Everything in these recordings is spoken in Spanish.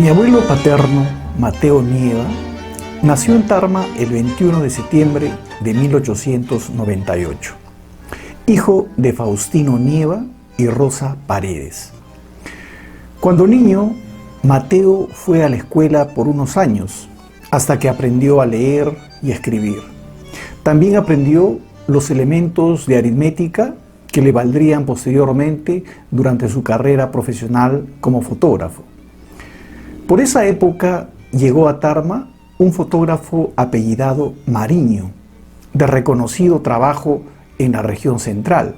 Mi abuelo paterno, Mateo Nieva, nació en Tarma el 21 de septiembre de 1898, hijo de Faustino Nieva y Rosa Paredes. Cuando niño, Mateo fue a la escuela por unos años, hasta que aprendió a leer y escribir. También aprendió los elementos de aritmética que le valdrían posteriormente durante su carrera profesional como fotógrafo. Por esa época llegó a Tarma un fotógrafo apellidado Mariño, de reconocido trabajo en la región central,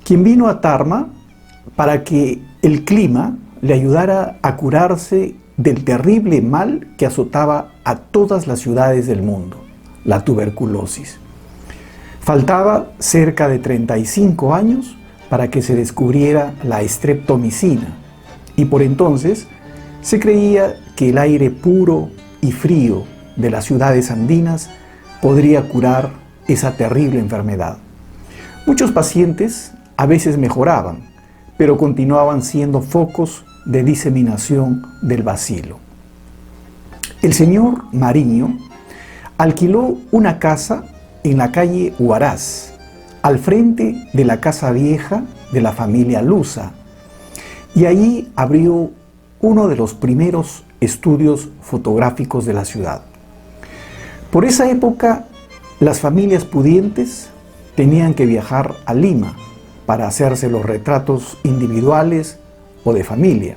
quien vino a Tarma para que el clima le ayudara a curarse del terrible mal que azotaba a todas las ciudades del mundo, la tuberculosis. Faltaba cerca de 35 años para que se descubriera la streptomicina, y por entonces se creía que el aire puro y frío de las ciudades andinas podría curar esa terrible enfermedad. Muchos pacientes a veces mejoraban, pero continuaban siendo focos de diseminación del bacilo. El señor Mariño alquiló una casa en la calle Huaraz, al frente de la casa vieja de la familia Luza, y allí abrió uno de los primeros estudios fotográficos de la ciudad. Por esa época, las familias pudientes tenían que viajar a Lima para hacerse los retratos individuales o de familia.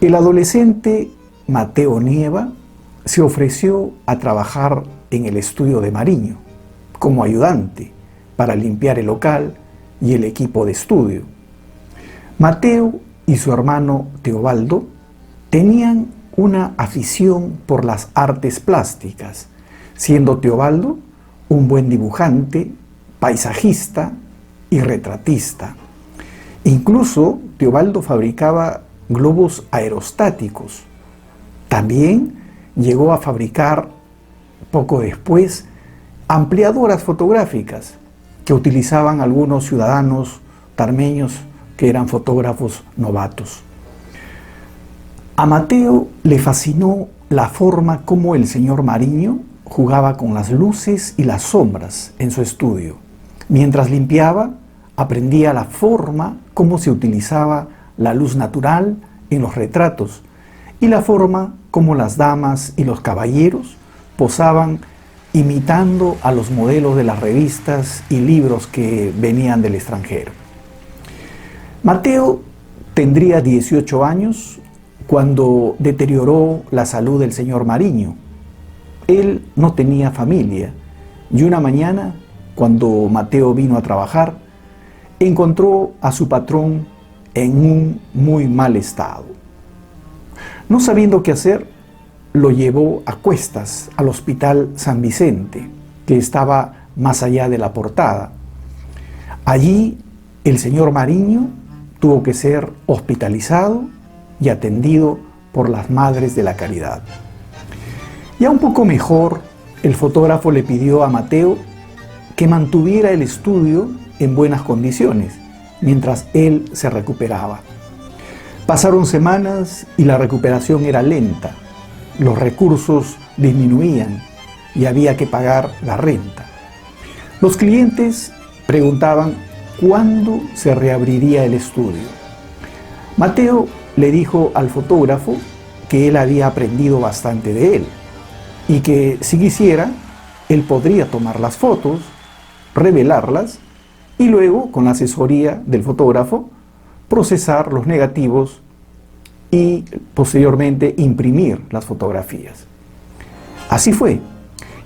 El adolescente Mateo Nieva se ofreció a trabajar en el estudio de Mariño como ayudante para limpiar el local y el equipo de estudio. Mateo y su hermano Teobaldo tenían una afición por las artes plásticas, siendo Teobaldo un buen dibujante, paisajista y retratista. Incluso Teobaldo fabricaba globos aerostáticos. También llegó a fabricar, poco después, ampliadoras fotográficas que utilizaban algunos ciudadanos tarmeños que eran fotógrafos novatos. A Mateo le fascinó la forma como el señor Mariño jugaba con las luces y las sombras en su estudio. Mientras limpiaba, aprendía la forma como se utilizaba la luz natural en los retratos y la forma como las damas y los caballeros posaban imitando a los modelos de las revistas y libros que venían del extranjero. Mateo tendría 18 años cuando deterioró la salud del señor Mariño. Él no tenía familia y una mañana, cuando Mateo vino a trabajar, encontró a su patrón en un muy mal estado. No sabiendo qué hacer, lo llevó a cuestas al Hospital San Vicente, que estaba más allá de la Portada. Allí, el señor Mariño tuvo que ser hospitalizado y atendido por las Madres de la Caridad. Ya un poco mejor, el fotógrafo le pidió a Mateo que mantuviera el estudio en buenas condiciones, mientras él se recuperaba. Pasaron semanas y la recuperación era lenta, los recursos disminuían y había que pagar la renta. Los clientes preguntaban cuándo se reabriría el estudio. Mateo le dijo al fotógrafo que él había aprendido bastante de él y que si quisiera, él podría tomar las fotos, revelarlas y luego, con la asesoría del fotógrafo, procesar los negativos y posteriormente imprimir las fotografías. Así fue,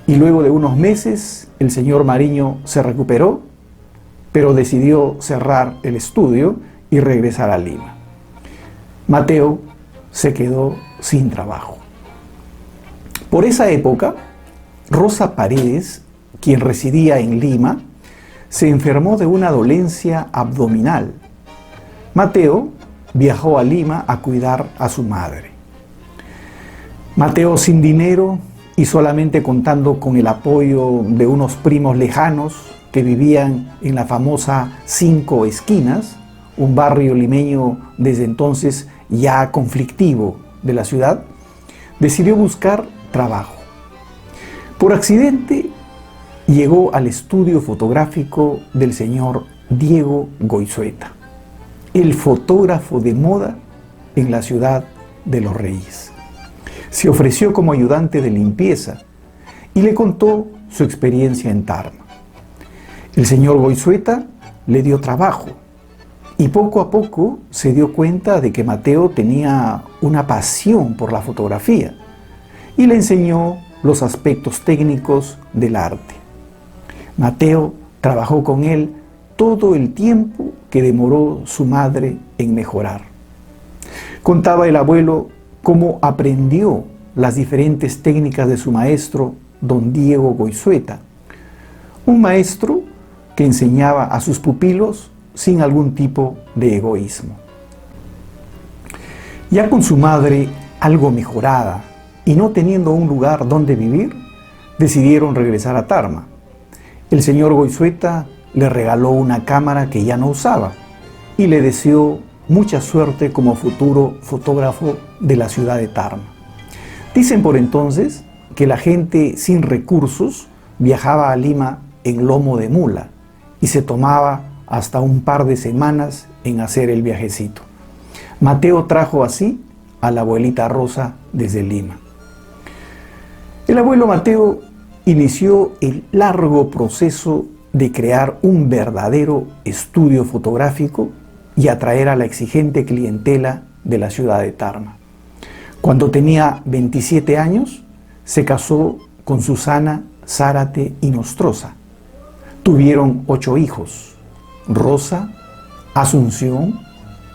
y luego de unos meses el señor Mariño se recuperó, pero decidió cerrar el estudio y regresar a Lima. Mateo se quedó sin trabajo. Por esa época, Rosa Paredes, quien residía en Lima, se enfermó de una dolencia abdominal. Mateo viajó a Lima a cuidar a su madre. Mateo, sin dinero y solamente contando con el apoyo de unos primos lejanos que vivían en la famosa Cinco Esquinas, un barrio limeño desde entonces ya conflictivo de la ciudad, decidió buscar trabajo. Por accidente, llegó al estudio fotográfico del señor Diego Goizueta, el fotógrafo de moda en la ciudad de Los Reyes. Se ofreció como ayudante de limpieza y le contó su experiencia en Tarma. El señor Goizueta le dio trabajo y poco a poco se dio cuenta de que Mateo tenía una pasión por la fotografía y le enseñó los aspectos técnicos del arte. Mateo trabajó con él todo el tiempo que demoró su madre en mejorar. Contaba el abuelo cómo aprendió las diferentes técnicas de su maestro, don Diego Goizueta, un maestro que enseñaba a sus pupilos sin algún tipo de egoísmo. Ya con su madre algo mejorada y no teniendo un lugar donde vivir, decidieron regresar a Tarma. El señor Goizueta le regaló una cámara que ya no usaba y le deseó mucha suerte como futuro fotógrafo de la ciudad de Tarma. Dicen por entonces que la gente sin recursos viajaba a Lima en lomo de mula y se tomaba hasta un par de semanas en hacer el viajecito. Mateo trajo así a la abuelita Rosa desde Lima. El abuelo Mateo inició el largo proceso de crear un verdadero estudio fotográfico y atraer a la exigente clientela de la ciudad de Tarma. Cuando tenía 27 años, se casó con Susana Zárate y Nostroza. Tuvieron 8 hijos: Rosa, Asunción,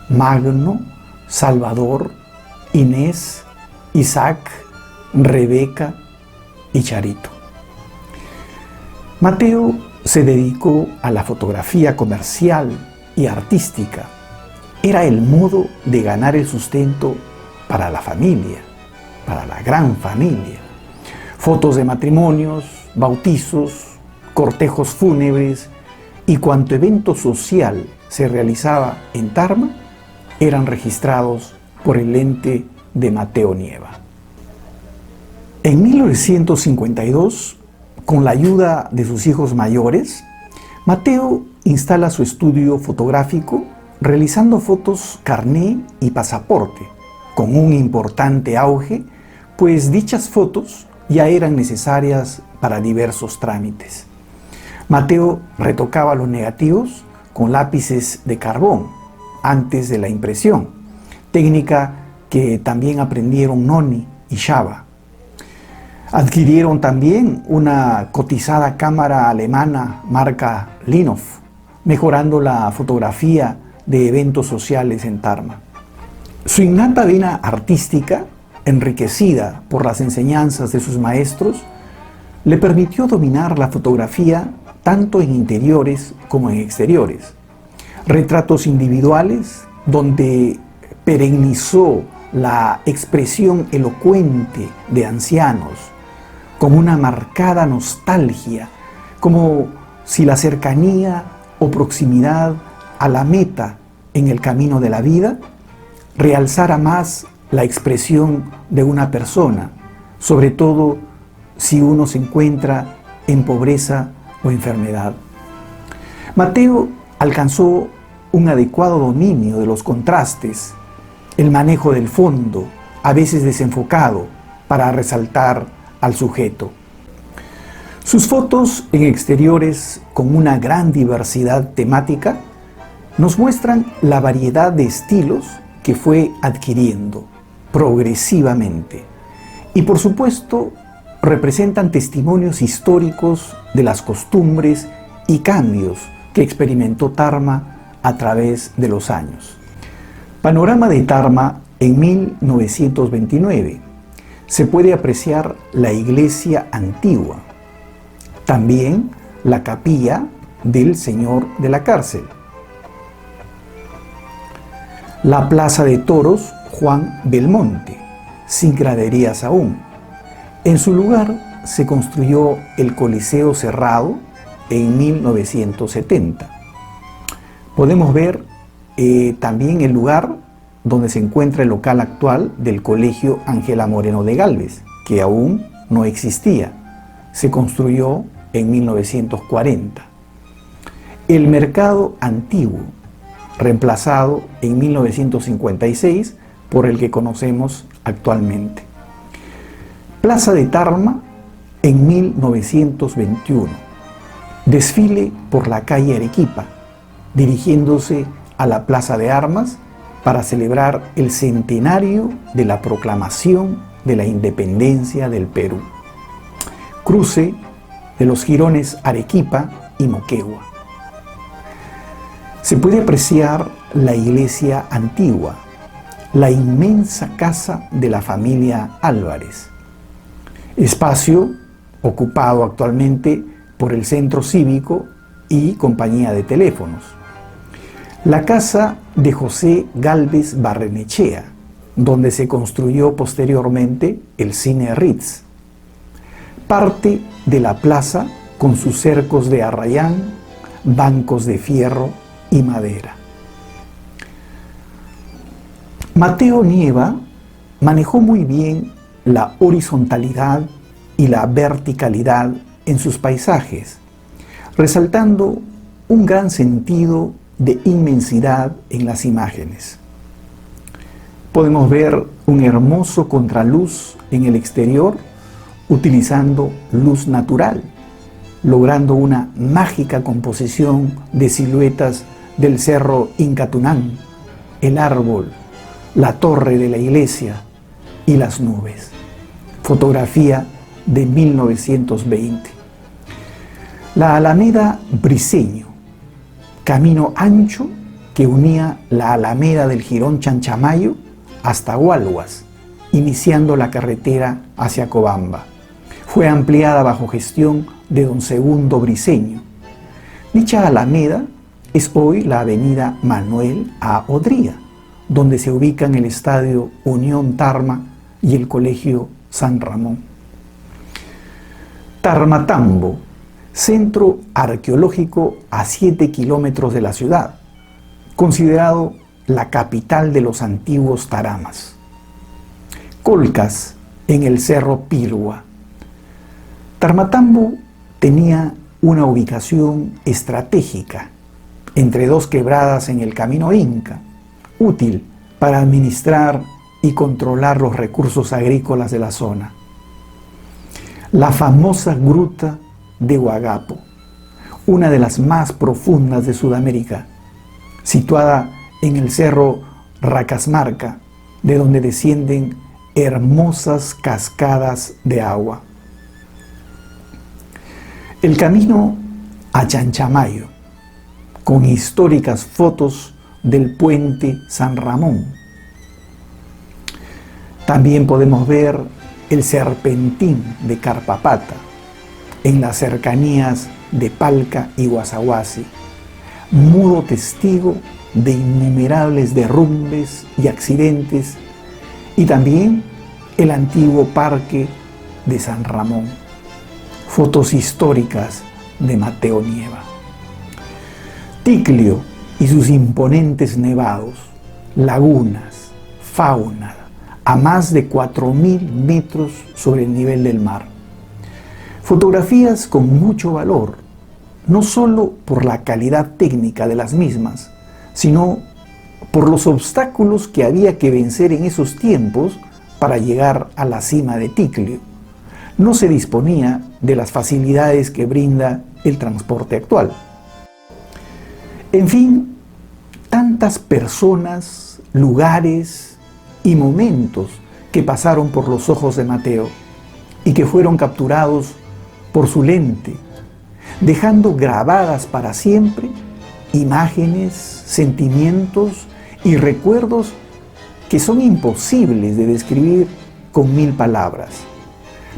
Magno, Salvador, Inés, Isaac, Rebeca y Charito. Mateo se dedicó a la fotografía comercial y artística. Era el modo de ganar el sustento para la familia, para la gran familia. Fotos de matrimonios, bautizos, cortejos fúnebres y cuanto evento social se realizaba en Tarma eran registrados por el lente de Mateo Nieva. En 1952, con la ayuda de sus hijos mayores, Mateo instala su estudio fotográfico realizando fotos carné y pasaporte, con un importante auge, pues dichas fotos ya eran necesarias para diversos trámites. Mateo retocaba los negativos con lápices de carbón antes de la impresión, técnica que también aprendieron Noni y Shaba. Adquirieron también una cotizada cámara alemana marca Linhof, mejorando la fotografía de eventos sociales en Tarma. Su innata vena artística, enriquecida por las enseñanzas de sus maestros, le permitió dominar la fotografía tanto en interiores como en exteriores. Retratos individuales donde perennizó la expresión elocuente de ancianos, con una marcada nostalgia, como si la cercanía o proximidad a la meta en el camino de la vida realzara más la expresión de una persona, sobre todo si uno se encuentra en pobreza o enfermedad. Mateo alcanzó un adecuado dominio de los contrastes, el manejo del fondo, a veces desenfocado, para resaltar al sujeto. Sus fotos en exteriores con una gran diversidad temática nos muestran la variedad de estilos que fue adquiriendo progresivamente y por supuesto representan testimonios históricos de las costumbres y cambios que experimentó Tarma a través de los años. Panorama de Tarma en 1929. Se puede apreciar la iglesia antigua, también la capilla del Señor de la Cárcel, la plaza de toros Juan Belmonte, sin graderías aún. En su lugar se construyó el Coliseo Cerrado en 1970. Podemos ver también el lugar donde se encuentra el local actual del Colegio Ángela Moreno de Gálvez, que aún no existía. Se construyó en 1940. El mercado antiguo, reemplazado en 1956 por el que conocemos actualmente. Plaza de Tarma en 1921. Desfile por la calle Arequipa, dirigiéndose a la Plaza de Armas para celebrar el centenario de la proclamación de la independencia del Perú. Cruce de los jirones Arequipa y Moquegua. Se puede apreciar la iglesia antigua, la inmensa casa de la familia Álvarez, espacio ocupado actualmente por el Centro Cívico y Compañía de Teléfonos. La casa de José Gálvez Barrenechea, donde se construyó posteriormente el Cine Ritz. Parte de la plaza con sus cercos de arrayán, bancos de fierro y madera. Mateo Nieva manejó muy bien la horizontalidad y la verticalidad en sus paisajes, resaltando un gran sentido de inmensidad en las imágenes. Podemos ver un hermoso contraluz en el exterior utilizando luz natural, logrando una mágica composición de siluetas del cerro Incatunán, el árbol, la torre de la iglesia y las nubes. Fotografía de 1920. La Alameda Briceño, camino ancho que unía la Alameda del Jirón Chanchamayo hasta Gualguas, iniciando la carretera hacia Cobamba. Fue ampliada bajo gestión de don Segundo Briceño. Dicha Alameda es hoy la avenida Manuel A. Odría, donde se ubican el Estadio Unión Tarma y el Colegio San Ramón. Tarmatambo, centro arqueológico a 7 kilómetros de la ciudad, considerado la capital de los antiguos taramas. Colcas, en el Cerro Pilgua. Tarmatambo tenía una ubicación estratégica entre dos quebradas en el camino Inca, útil para administrar y controlar los recursos agrícolas de la zona. La famosa gruta de Huagapo, una de las más profundas de Sudamérica, situada en el cerro Racasmarca, de donde descienden hermosas cascadas de agua. El camino a Chanchamayo, con históricas fotos del puente San Ramón. También podemos ver el serpentín de Carpapata, en las cercanías de Palca y Guasaguasi, mudo testigo de innumerables derrumbes y accidentes, y también el antiguo parque de San Ramón. Fotos históricas de Mateo Nieva. Ticlio y sus imponentes nevados, lagunas, fauna, a más de 4.000 metros sobre el nivel del mar. Fotografías con mucho valor, no solo por la calidad técnica de las mismas, sino por los obstáculos que había que vencer en esos tiempos para llegar a la cima de Ticlio. No se disponía de las facilidades que brinda el transporte actual. En fin, tantas personas, lugares y momentos que pasaron por los ojos de Mateo y que fueron capturados por su lente, dejando grabadas para siempre imágenes, sentimientos y recuerdos que son imposibles de describir con 1000 palabras,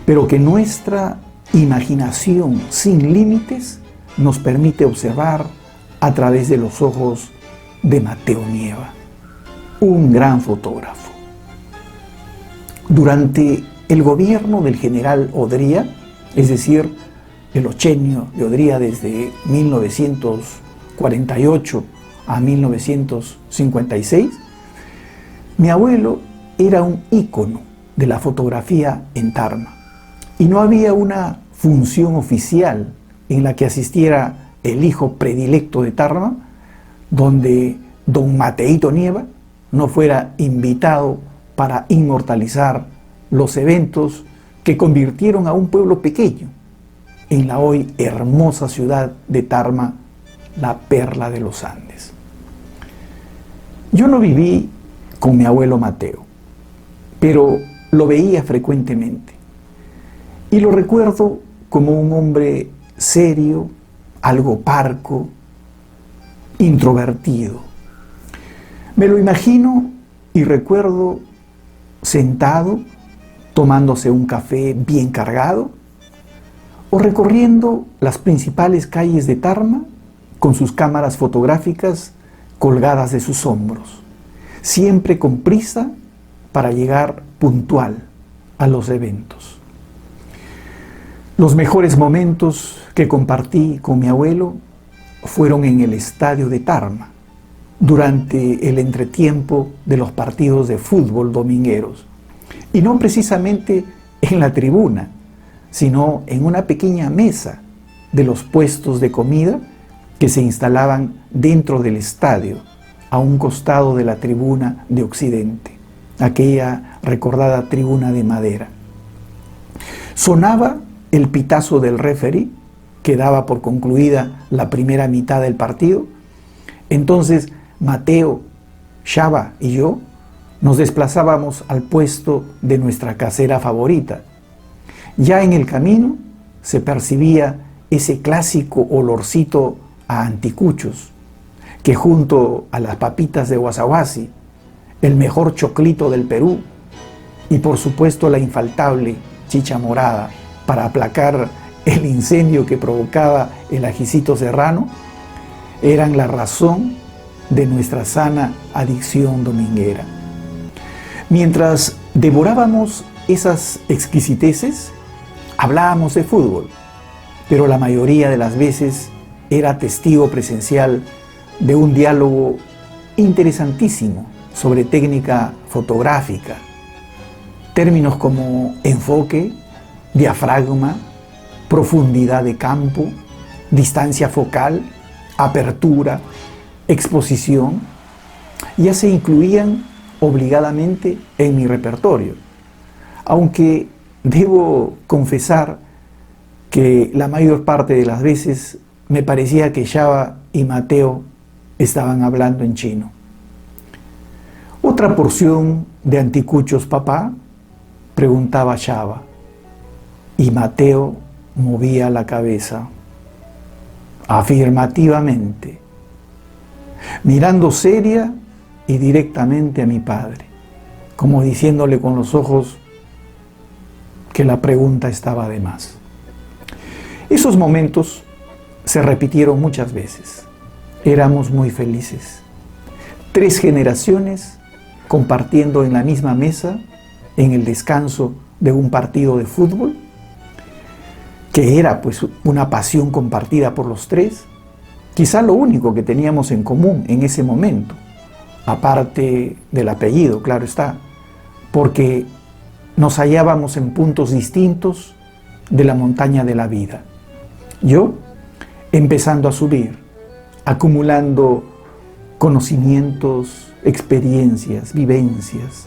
pero que nuestra imaginación sin límites nos permite observar a través de los ojos de Mateo Nieva, un gran fotógrafo. Durante el gobierno del general Odría, es decir, el ochenio de Odría desde 1948 a 1956, Mi abuelo era un ícono de la fotografía en Tarma y no había una función oficial en la que asistiera el hijo predilecto de Tarma donde don Mateito Nieva no fuera invitado para inmortalizar los eventos que convirtieron a un pueblo pequeño en la hoy hermosa ciudad de Tarma, la perla de los Andes. Yo no viví con mi abuelo Mateo, pero lo veía frecuentemente y lo recuerdo como un hombre serio, algo parco, introvertido. Me lo imagino y recuerdo sentado, tomándose un café bien cargado, o recorriendo las principales calles de Tarma con sus cámaras fotográficas colgadas de sus hombros, siempre con prisa para llegar puntual a los eventos. Los mejores momentos que compartí con mi abuelo fueron en el estadio de Tarma, durante el entretiempo de los partidos de fútbol domingueros, y no precisamente en la tribuna, sino en una pequeña mesa de los puestos de comida que se instalaban dentro del estadio, a un costado de la tribuna de Occidente, aquella recordada tribuna de madera. Sonaba el pitazo del referí, que daba por concluida la primera mitad del partido. Entonces Mateo, Chava y yo nos desplazábamos al puesto de nuestra casera favorita. Ya en el camino se percibía ese clásico olorcito a anticuchos, que junto a las papitas de Guasaguasi, el mejor choclito del Perú y por supuesto la infaltable chicha morada para aplacar el incendio que provocaba el ajicito serrano, eran la razón de nuestra sana adicción dominguera. Mientras devorábamos esas exquisiteces, hablábamos de fútbol, pero la mayoría de las veces era testigo presencial de un diálogo interesantísimo sobre técnica fotográfica. Términos como enfoque, diafragma, profundidad de campo, distancia focal, apertura, exposición, ya se incluían obligadamente en mi repertorio, aunque debo confesar que la mayor parte de las veces me parecía que Chava y Mateo estaban hablando en chino. ¿Otra porción de anticuchos, papá?, preguntaba Chava, y Mateo movía la cabeza afirmativamente, mirando seria y directamente a mi padre, como diciéndole con los ojos que la pregunta estaba de más. Esos momentos se repitieron muchas veces. Éramos muy felices. 3 generaciones compartiendo en la misma mesa en el descanso de un partido de fútbol, que era pues una pasión compartida por los 3, quizá lo único que teníamos en común en ese momento, aparte del apellido, claro está, porque nos hallábamos en puntos distintos de la montaña de la vida. Yo empezando a subir, acumulando conocimientos, experiencias, vivencias.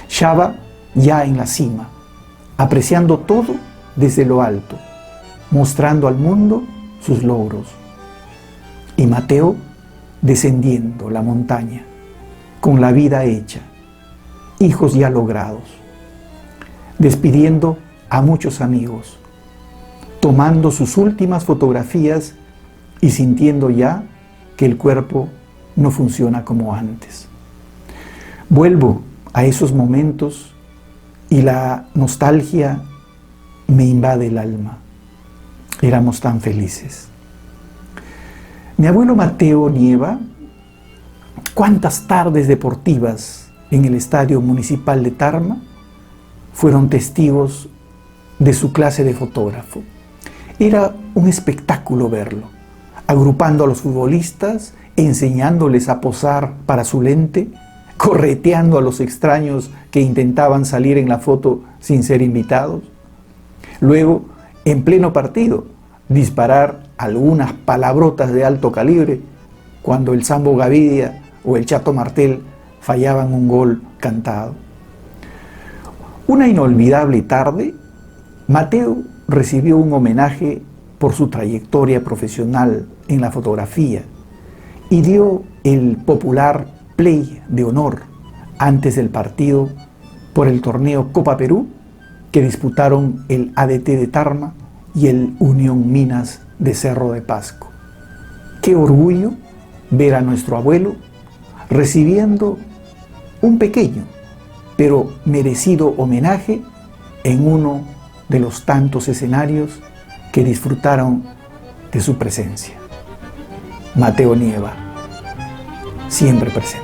Chava ya en la cima, apreciando todo desde lo alto, mostrando al mundo sus logros. Y Mateo descendiendo la montaña, con la vida hecha, hijos ya logrados, despidiendo a muchos amigos, tomando sus últimas fotografías y sintiendo ya que el cuerpo no funciona como antes. Vuelvo a esos momentos y la nostalgia me invade el alma. Éramos tan felices. Mi abuelo Mateo Nieva, cuántas tardes deportivas en el Estadio Municipal de Tarma fueron testigos de su clase de fotógrafo. Era un espectáculo verlo, agrupando a los futbolistas, enseñándoles a posar para su lente, correteando a los extraños que intentaban salir en la foto sin ser invitados. Luego, en pleno partido, disparar algunas palabrotas de alto calibre cuando el Sambo Gavidia o el Chato Martel fallaban un gol cantado. Una inolvidable tarde, Mateo recibió un homenaje por su trayectoria profesional en la fotografía y dio el popular play de honor antes del partido por el torneo Copa Perú que disputaron el ADT de Tarma y el Unión Minas de Cerro de Pasco. Qué orgullo ver a nuestro abuelo recibiendo un pequeño pero merecido homenaje en uno de los tantos escenarios que disfrutaron de su presencia. Mateo Nieva, siempre presente.